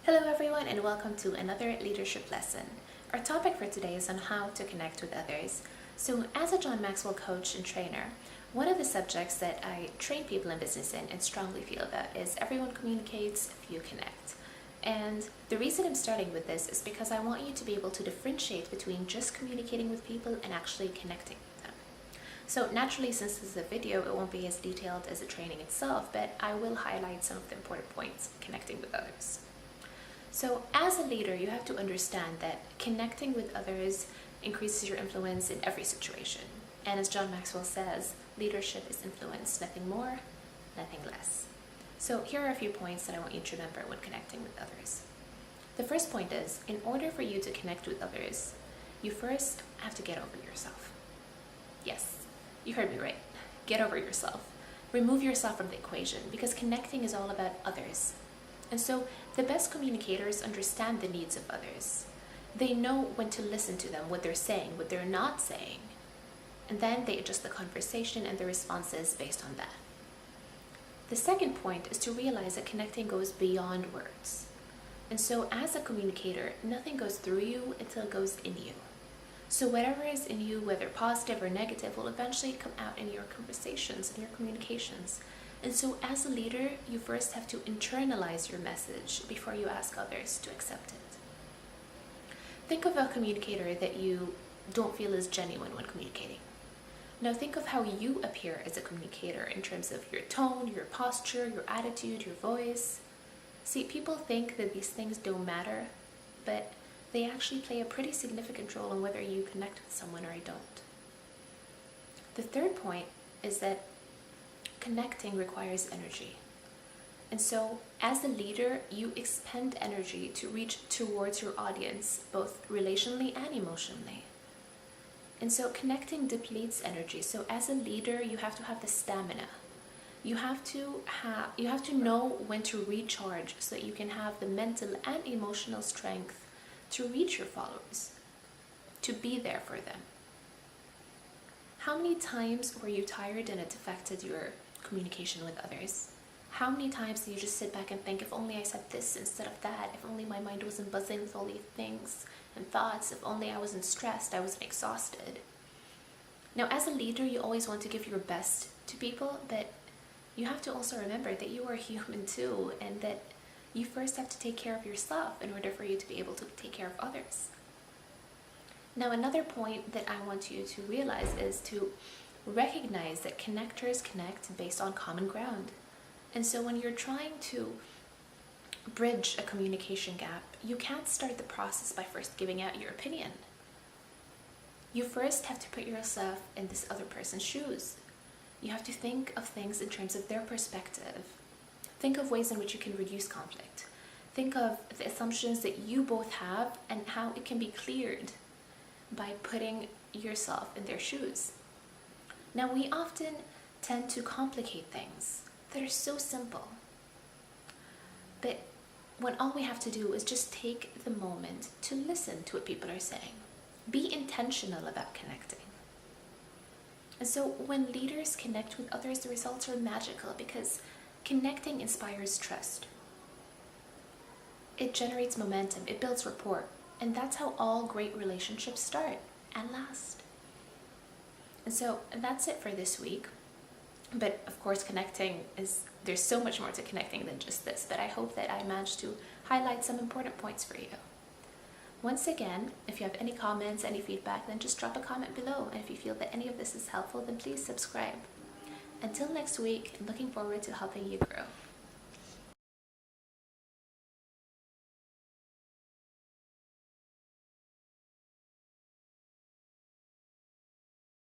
Hello everyone and welcome to another leadership lesson. Our topic for today is on how to connect with others. So as a John Maxwell coach and trainer, one of the subjects that I train people in business in and strongly feel about is everyone communicates if you connect. And the reason I'm starting with this is because I want you to be able to differentiate between just communicating with people and actually connecting with them. So naturally, since this is a video, it won't be as detailed as the training itself, but I will highlight some of the important points in connecting with others. So as a leader, you have to understand that connecting with others increases your influence in every situation. And as John Maxwell says, leadership is influence, nothing more, nothing less. So here are a few points that I want you to remember when connecting with others. The first point is, in order for you to connect with others, you first have to get over yourself. Yes, you heard me right. Get over yourself. Remove yourself from the equation because connecting is all about others. And so the best communicators understand the needs of others. They know when to listen to them, what they're saying, what they're not saying. And then they adjust the conversation and the responses based on that. The second point is to realize that connecting goes beyond words. And so as a communicator, nothing goes through you until it goes in you. So whatever is in you, whether positive or negative, will eventually come out in your conversations and your communications. And so as a leader, you first have to internalize your message before you ask others to accept it. Think of a communicator that you don't feel is genuine when communicating. Now think of how you appear as a communicator in terms of your tone, your posture, your attitude, your voice. See, people think that these things don't matter, but they actually play a pretty significant role in whether you connect with someone or you don't. The third point is that connecting requires energy. And so as a leader, you expend energy to reach towards your audience, both relationally and emotionally. And so connecting depletes energy. So as a leader, you have to have the stamina. You have to know when to recharge so that you can have the mental and emotional strength to reach your followers, to be there for them. How many times were you tired and it affected your communication with others? How many times do you just sit back and think, if only I said this instead of that, if only my mind wasn't buzzing with all these things and thoughts, if only I wasn't stressed, I wasn't exhausted. Now as a leader, you always want to give your best to people, but you have to also remember that you are human too, and that you first have to take care of yourself in order for you to be able to take care of others. Now another point that I want you to realize is to recognize that connectors connect based on common ground. And so when you're trying to bridge a communication gap, you can't start the process by first giving out your opinion. You first have to put yourself in this other person's shoes. You have to think of things in terms of their perspective. Think of ways in which you can reduce conflict. Think of the assumptions that you both have and how it can be cleared by putting yourself in their shoes. Now, we often tend to complicate things that are so simple, but when all we have to do is just take the moment to listen to what people are saying. Be intentional about connecting. And so when leaders connect with others, the results are magical because connecting inspires trust. It generates momentum, it builds rapport, and that's how all great relationships start and last. And so that's it for this week. But of course, there's so much more to connecting than just this, but I hope that I managed to highlight some important points for you. Once again, if you have any comments, any feedback, then just drop a comment below. And if you feel that any of this is helpful, then please subscribe. Until next week, looking forward to helping you grow.